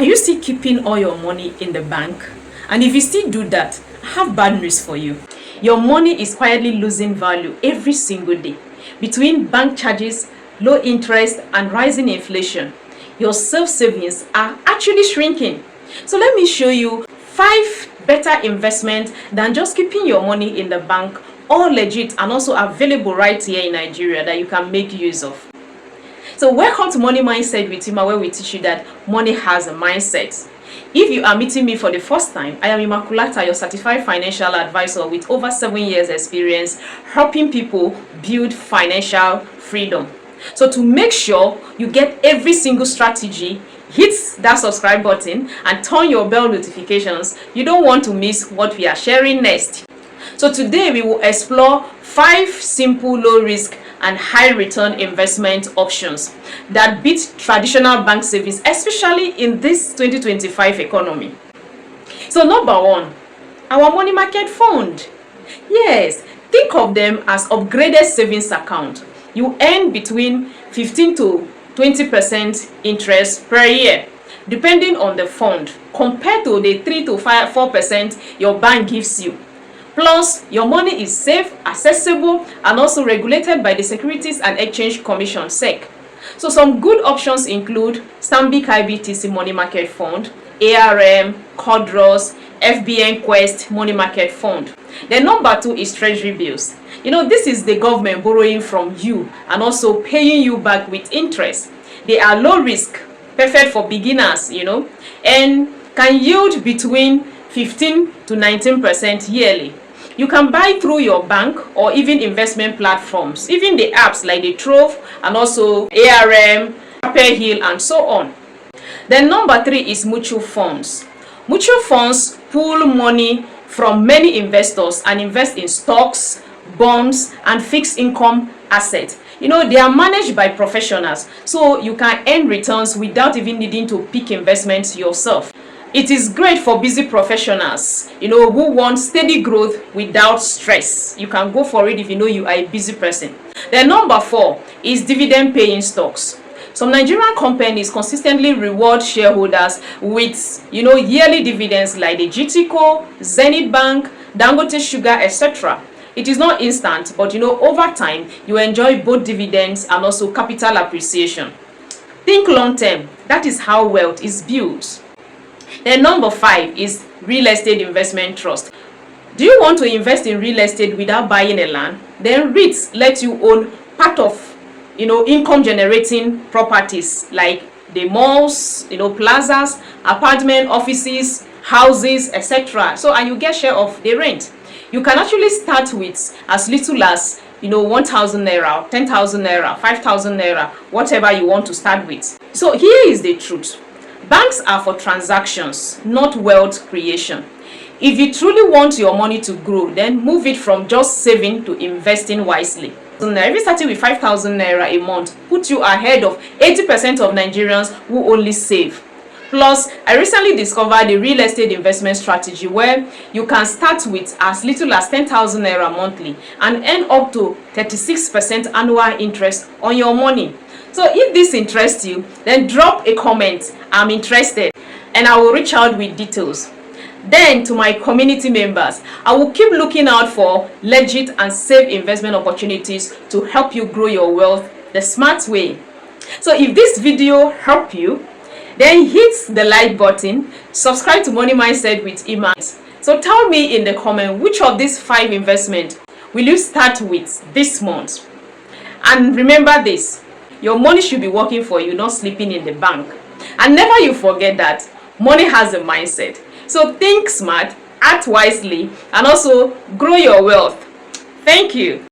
Are you still keeping all your money in the bank? And if you still do that, I have bad news for you. Your money is quietly losing value every single day. Between bank charges, low interest, and rising inflation, your savings are actually shrinking. So let me show you 5 better investments than just keeping your money in the bank, all legit and also available right here in Nigeria that you can make use of. So welcome to Money Mindset with Ima, where we teach you that money has a mindset. If you are meeting me for the first time, I am Immaculata, your certified financial advisor with over 7 years experience helping people build financial freedom. So to make sure you get every single strategy, hit that subscribe button and turn your bell notifications. You don't want to miss what we are sharing next. So today we will explore 5 simple low risk and high return investment options that beat traditional bank savings, especially in this 2025 economy. So number 1, our money market fund. Yes, think of them as upgraded savings account. You earn between 15 to 20% interest per year, depending on the fund, compared to the 3 to 4% your bank gives you. Plus, your money is safe, accessible, and also regulated by the Securities and Exchange Commission (SEC). So some good options include Stanbic IBTC Money Market Fund, ARM, Codros, FBN Quest Money Market Fund. Then number 2 is Treasury Bills. This is the government borrowing from you and also paying you back with interest. They are low risk, perfect for beginners, and can yield between 15 to 19% yearly. You can buy through your bank or even investment platforms, even the apps like the Trove and also ARM, Upper Hill, and so on. Then number 3 is mutual funds. Mutual funds pool money from many investors and invest in stocks, bonds, and fixed income assets. They are managed by professionals, so you can earn returns without even needing to pick investments yourself. It is great for busy professionals, who want steady growth without stress. You can go for it if you are a busy person. Then number 4 is dividend paying stocks. Some Nigerian companies consistently reward shareholders with, yearly dividends like the GTCO, Zenith Bank, Dangote Sugar, etc. It is not instant, but over time, you enjoy both dividends and also capital appreciation. Think long term. That is how wealth is built. Then number 5 is real estate investment trust. Do you want to invest in real estate without buying a land? Then REITs let you own part of, income generating properties like the malls, plazas, apartment, offices, houses, etc. And you get share of the rent. You can actually start with as little as 1,000 naira, 10,000 naira, 5,000 naira, whatever you want to start with. So here is the truth. Banks are for transactions, not wealth creation. If you truly want your money to grow, then move it from just saving to investing wisely. So now, if you started with 5,000 naira a month, put you ahead of 80% of Nigerians who only save. Plus, I recently discovered a real estate investment strategy where you can start with as little as 10,000 naira monthly and earn up to 36% annual interest on your money. So if this interests you, then drop a comment, "I'm interested," and I will reach out with details. Then to my community members, I will keep looking out for legit and safe investment opportunities to help you grow your wealth the smart way. So if this video helped you, then hit the like button, subscribe to Money Mindset with Ima. So tell me in the comment which of these 5 investments will you start with this month. And remember this, your money should be working for you, not sleeping in the bank. And never you forget that money has a mindset. So think smart, act wisely, and also grow your wealth. Thank you.